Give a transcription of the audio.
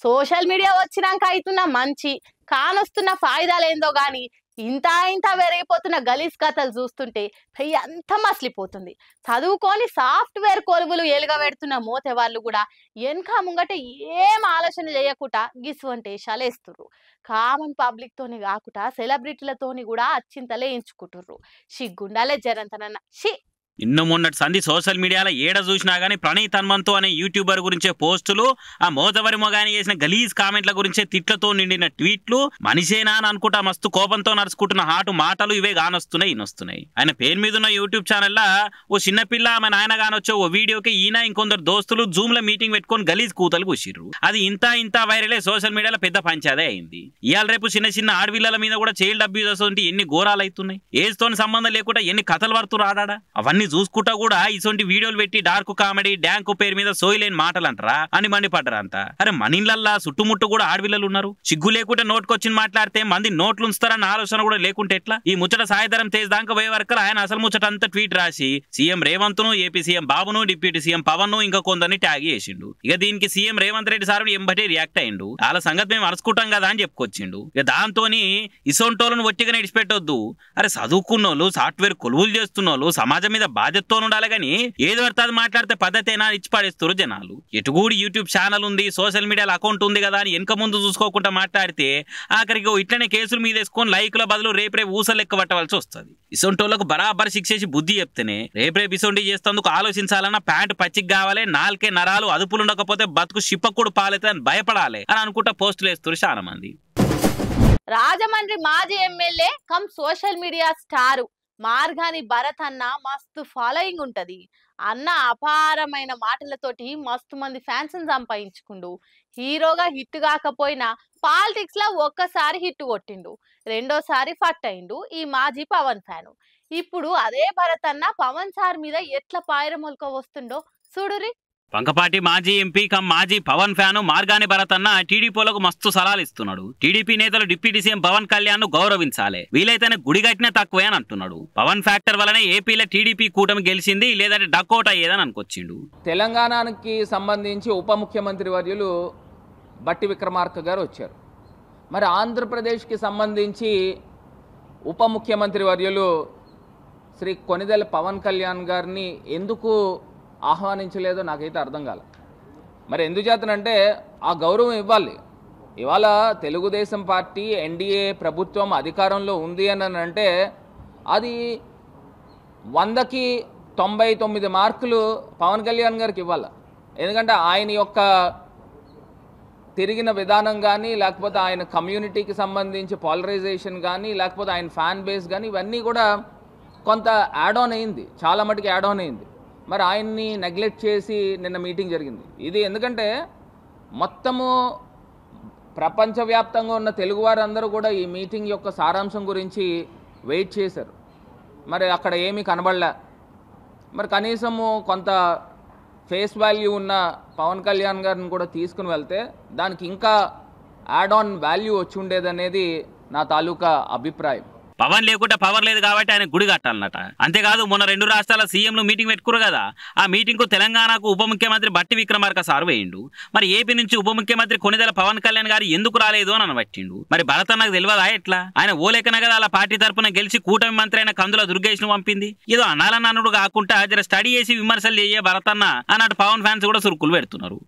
Social media వచ్చినాక అవుతున్న మంచి కానొస్తున్న ఫాయిదాలేందో గాని ఇంత ఇంత పెరిగిపోతున్న గలీజ్ కథలు చూస్తుంటే పెయ్యి అంత మసిలిపోతుంది. చదువుకొని సాఫ్ట్వేర్ కొలువులు ఏలుగబెడుతున్న మోతే వాళ్ళు కూడా వెనక ముంగట ఏం ఆలోచన చేయకుండా గిసువంటేషాలు వేస్తుర్రు. కామన్ పబ్లిక్ తోని కాకుండా సెలబ్రిటీలతోని కూడా అచ్చింతలే ఎంచుకుంటుర్రు. సిగ్గుండాలే జరంతనన్న షి. ఇన్ను మొన్నటి సంధి సోషల్ మీడియాలో ఏడ చూసినా గానీ ప్రణీత్ హనుమంతు అనే యూట్యూబర్ గురించే పోస్టులు, ఆ మోతవరి మొగాని చేసిన గలీజ్ కామెంట్ల గురించే తిట్లతో నిండిన ట్వీట్లు, మనిషేనా అని అనుకుంటా మస్తు కోపంతో నడుచుకుంటున్న హాటు మాటలు ఇవే గానొస్తున్నాయి ఇనొస్తున్నాయి. ఆయన పేరు మీద ఉన్న యూట్యూబ్ ఛానల్లో ఓ చిన్నపిల్ల ఆమె నాయన గానొచ్చే ఓ వీడియోకి ఈయన ఇంకొందరు దోస్తులు జూమ్ లో మీటింగ్ పెట్టుకొని గలీజ్ కూతలు కూసిర్రు. అది ఇంత వైరలే సోషల్ మీడియాలో పెద్ద పంచాదే అయింది. ఇవాళ రేపు చిన్న ఆడపిల్లల మీద కూడా చైల్డ్ అబ్యూజర్స్ వంటి ఎన్ని ఘోరాలు అవుతున్నాయి. ఏజ్ తోని సంబంధం లేకుండా ఎన్ని కథలు పడుతున్నారు ఆడాడా. అవన్నీ చూసుకుంటా కూడా ఇసొంటి వీడియోలు పెట్టి డార్క్ కామెడీ డ్యాంకు పేరు మీద సోయిలేని మాటలు అంటారా అని మండిపడ్డరంతా. అరే మనిళ్ళల్లా చుట్టుముట్టు కూడా ఆడపిల్లలు ఉన్నారు. సిగ్గు లేకుంటే నోటుకొచ్చి మాట్లాడితే మంది నోట్లు ఉంచుతారన్న ఆలోచన కూడా లేకుంటే ఎట్లా. ఈ ముచ్చట సాయిధరం తేజ్ దాకా పోయే వరకు ఆయన అసలు ముచ్చట అంతా ట్వీట్ రాసి సీఎం రేవంత్ ను, ఏపీ సీఎం బాబును, డిప్యూటీ సీఎం పవన్ ను ఇంకా కొందరిని ట్యాగ్ చేసిండు. ఇక దీనికి సీఎం రేవంత్ రెడ్డి సార్ ఎంబటే రియాక్ట్ అయ్యిండు. వాళ్ళ సంగతి మేము అరుచుకుంటాం కదా అని చెప్పుకొచ్చిండు. ఇక దాంతో ఇసొంటోళ్ళను ఒట్టిగా నడిచిపెట్టొద్దు. అరే చదువుకున్నోళ్ళు, సాఫ్ట్వేర్ కొలువులు చేస్తున్నోళ్ళు సమాజం మీద బాధ్యతతో ఉండాలి గానీ ఏది పడితే అది మాట్లాడితే పద్ధతేనా ఇచ్చి పడేస్తారు జనాలు. ఎటుగూడి యూట్యూబ్ ఛానల్ ఉంది, సోషల్ మీడియాలో అకౌంట్ ఉంది కదా అని వెనక ముందు చూసుకోకుండా మాట్లాడితే ఆఖరికి ఇట్లనే కేసులు మీద వేసుకొని లైకుల బదులు రేపు ఊసలు లెక్క పట్టవలసి వస్తుంది. ఇసొంటోళ్లకు బరాబర్ శిక్షేసి బుద్ధి చెప్తేనే రేపు ఇసొంటి చేస్తేందుకు ఆలోచించాలన్నా ప్యాంటు పచ్చికి కావాలి, నాలుకే నరాలు అదుపులు ఉండకపోతే బతుకు షిప్పకుడు పాలైతే అని భయపడాలి అని అనుకుంటా పోస్టులు వేస్తారు చాలా మంది. రాజమండ్రి మాజీ MLA come social media star Margani Bharat అన్న మస్తు ఫాలోయింగ్ ఉంటది. అన్న అపారమైన మాటలతోటి మస్తు మంది ఫ్యాన్స్ సంపాదించుకుండు. హీరోగా హిట్ కాకపోయినా పాలిటిక్స్ లో ఒక్కసారి హిట్ కొట్టిండు, రెండోసారి ఫట్ అయిండు ఈ మాజీ పవన్ ఫ్యాను. ఇప్పుడు అదే భరత్ అన్న పవన్ సార్ మీద ఎట్లా పాయరమొలక వస్తుండో చూడురి. వంకపాటి మాజీ ఎంపీ కమ్ మాజీ పవన్ ఫ్యాను మార్గాని భరత్ అన్న టీడీపీలకు మస్తు సలాలు ఇస్తున్నాడు. టీడీపీ నేతలు డిప్యూటీ సీఎం పవన్ కళ్యాణ్ ను గౌరవించాలి, వీలైతేనే గుడి కట్టినా తక్కువే అని అంటున్నాడు. పవన్ ఫ్యాక్టర్ వల్లనే ఏపీలో టీడీపీ కూటమి గెలిచింది, లేదంటే డక్అవుట్ అయ్యేదని అనుకొచ్చిండు. తెలంగాణకి సంబంధించి ఉప ముఖ్యమంత్రి వర్యులు బట్టి విక్రమార్క గారు వచ్చారు. మరి ఆంధ్రప్రదేశ్కి సంబంధించి ఉప ముఖ్యమంత్రి వర్యులు శ్రీ కొనిదెల పవన్ కళ్యాణ్ గారిని ఎందుకు ఆహ్వానించలేదో నాకైతే అర్థం కాలే. మరి ఎందుచేతనంటే ఆ గౌరవం ఇవ్వాలి. ఇవాళ తెలుగుదేశం పార్టీ ఎన్డీఏ ప్రభుత్వం అధికారంలో ఉంది అని అంటే అది 100కి 99 మార్కులు పవన్ కళ్యాణ్ గారికి ఇవ్వాలి. ఎందుకంటే ఆయన యొక్క తిరిగిన విధానం కానీ, లేకపోతే ఆయన కమ్యూనిటీకి సంబంధించి పాలరైజేషన్ కానీ, లేకపోతే ఆయన ఫ్యాన్ బేస్ కానీ ఇవన్నీ కూడా కొంత యాడ్ ఆన్ అయింది, చాలా మటుకు యాడ్ ఆన్ అయింది. మరి ఆయన్ని నెగ్లెక్ట్ చేసి నిన్న మీటింగ్ జరిగింది. ఇది ఎందుకంటే మొత్తము ప్రపంచవ్యాప్తంగా ఉన్న తెలుగువారందరూ కూడా ఈ మీటింగ్ యొక్క సారాంశం గురించి వెయిట్ చేశారు. మరి అక్కడ ఏమీ కనబడలే. మరి కనీసము కొంత ఫేస్ వాల్యూ ఉన్న పవన్ కళ్యాణ్ గారిని కూడా తీసుకుని వెళ్తే దానికి ఇంకా యాడ్ ఆన్ వాల్యూ వచ్చి ఉండేదనేది నా తాలూకా అభిప్రాయం. పవన్ లేకుంటే పవర్ లేదు కాబట్టి ఆయన గుడి కట్టాలన్నట. అంతేకాదు మొన్న 2 రాష్ట్రాల సీఎంలు మీటింగ్ పెట్టుకురు కదా, ఆ మీటింగ్ కు తెలంగాణకు ఉప ముఖ్యమంత్రి బట్టి విక్రమార్క సార్ వేయిండు. మరి ఏపీ నుంచి ఉప ముఖ్యమంత్రి కొనిదెల పవన్ కళ్యాణ్ గారు ఎందుకు రాలేదు అని అనబట్టిండు. మరి భరత్ అన్నకు తెలియదా ఎట్లా? ఆయన ఓలేకన కదా అలా పార్టీ తరపున గెలిచి కూటమి మంత్రి అయిన కందుల దుర్గేష్ ను పంపింది. ఏదో అనాలన్న అనుడు కాకుండా జర స్టడీ చేసి విమర్శలు చేయే భరత్ అన్న అన్నట్టు పవన్ ఫ్యాన్స్ కూడా సురుకులు పెడుతున్నారు.